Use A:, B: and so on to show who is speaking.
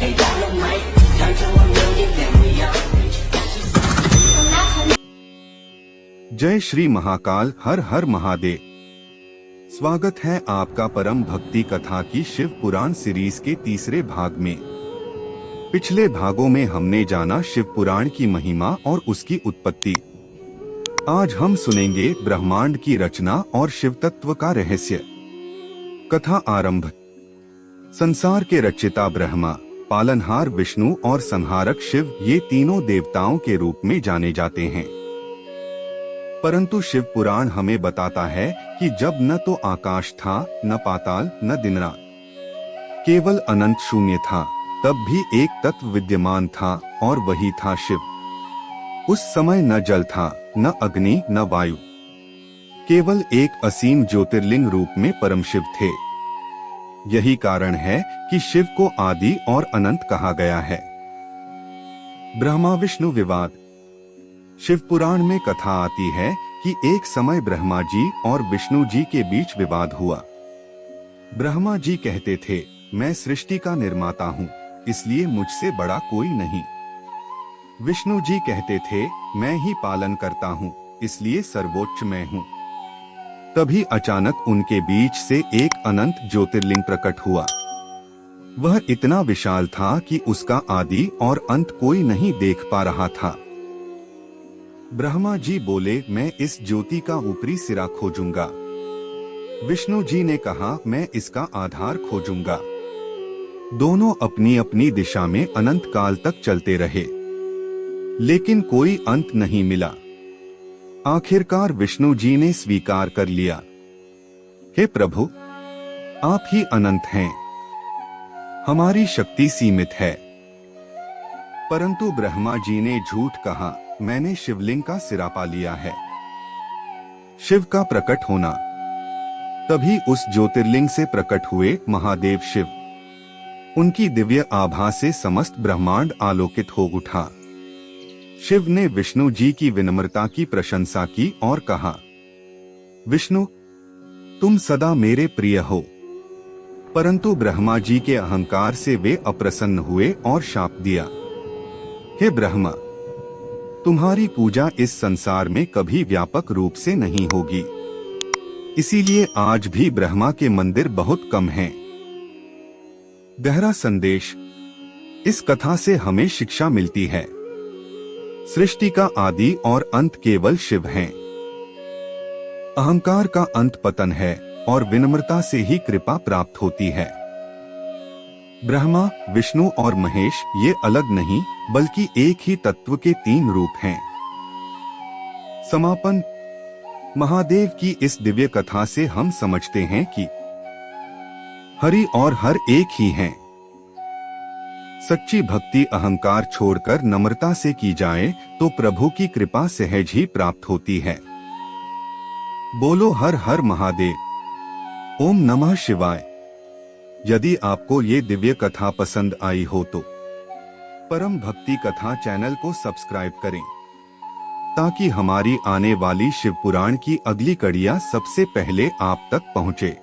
A: Hey Dynamite, turn to a million, then we out.
B: जय श्री महाकाल, हर हर महादेव। स्वागत है आपका परम भक्ति कथा की शिव पुराण सीरीज के तीसरे भाग में। पिछले भागों में हमने जाना शिव पुराण की महिमा और उसकी उत्पत्ति। आज हम सुनेंगे ब्रह्मांड की रचना और शिव तत्व का रहस्य। कथा आरंभ। संसार के रचयिता ब्रह्मा, पालनहार विष्णु और संहारक शिव, ये तीनों देवताओं के रूप में जाने जाते हैं। परंतु शिव पुराण हमें बताता है कि जब न तो आकाश था, न पाताल, न दिन रात, केवल अनंत शून्य था, तब भी एक तत्व विद्यमान था और वही था शिव। उस समय न जल था, न अग्नि, न वायु, केवल एक असीम ज्योतिर्लिंग रूप में परम शिव थे। यही कारण है कि शिव को आदि और अनंत कहा गया है। ब्रह्मा विष्णु विवाद। शिव पुराण में कथा आती है कि एक समय ब्रह्मा जी और विष्णु जी के बीच विवाद हुआ। ब्रह्मा जी कहते थे, मैं सृष्टि का निर्माता हूँ, इसलिए मुझसे बड़ा कोई नहीं। विष्णु जी कहते थे, मैं ही पालन करता हूँ, इसलिए सर्वोच्च मैं हूँ। तभी अचानक उनके बीच से एक अनंत ज्योतिर्लिंग प्रकट हुआ। वह इतना विशाल था कि उसका आदि और अंत कोई नहीं देख पा रहा था। ब्रह्मा जी बोले, मैं इस ज्योति का ऊपरी सिरा खोजूंगा। विष्णु जी ने कहा, मैं इसका आधार खोजूंगा। दोनों अपनी अपनी दिशा में अनंत काल तक चलते रहे, लेकिन कोई अंत नहीं मिला। आखिरकार विष्णु जी ने स्वीकार कर लिया, हे प्रभु, आप ही अनंत हैं, हमारी शक्ति सीमित है। परंतु ब्रह्मा जी ने झूठ कहा, मैंने शिवलिंग का सिरा पा लिया है। शिव का प्रकट होना। तभी उस ज्योतिर्लिंग से प्रकट हुए महादेव शिव। उनकी दिव्य आभा से समस्त ब्रह्मांड आलोकित हो उठा। शिव ने विष्णु जी की विनम्रता की प्रशंसा की और कहा, विष्णु, तुम सदा मेरे प्रिय हो। परंतु ब्रह्मा जी के अहंकार से वे अप्रसन्न हुए और शाप दिया, हे ब्रह्मा, तुम्हारी पूजा इस संसार में कभी व्यापक रूप से नहीं होगी, इसीलिए आज भी ब्रह्मा के मंदिर बहुत कम हैं। गहरा संदेश। इस कथा से हमें शिक्षा मिलती है, सृष्टि का आदि और अंत केवल शिव हैं। अहंकार का अंत पतन है और विनम्रता से ही कृपा प्राप्त होती है। ब्रह्मा, विष्णु और महेश ये अलग नहीं, बल्कि एक ही तत्व के तीन रूप हैं। समापन। महादेव की इस दिव्य कथा से हम समझते हैं कि हरि और हर एक ही हैं। सच्ची भक्ति अहंकार छोड़कर नम्रता से की जाए तो प्रभु की कृपा सहज ही प्राप्त होती है। बोलो हर हर महादेव। ओम नमः शिवाय। यदि आपको ये दिव्य कथा पसंद आई हो तो परम भक्ति कथा चैनल को सब्सक्राइब करें, ताकि हमारी आने वाली शिव पुराण की अगली कड़ियां सबसे पहले आप तक पहुंचे।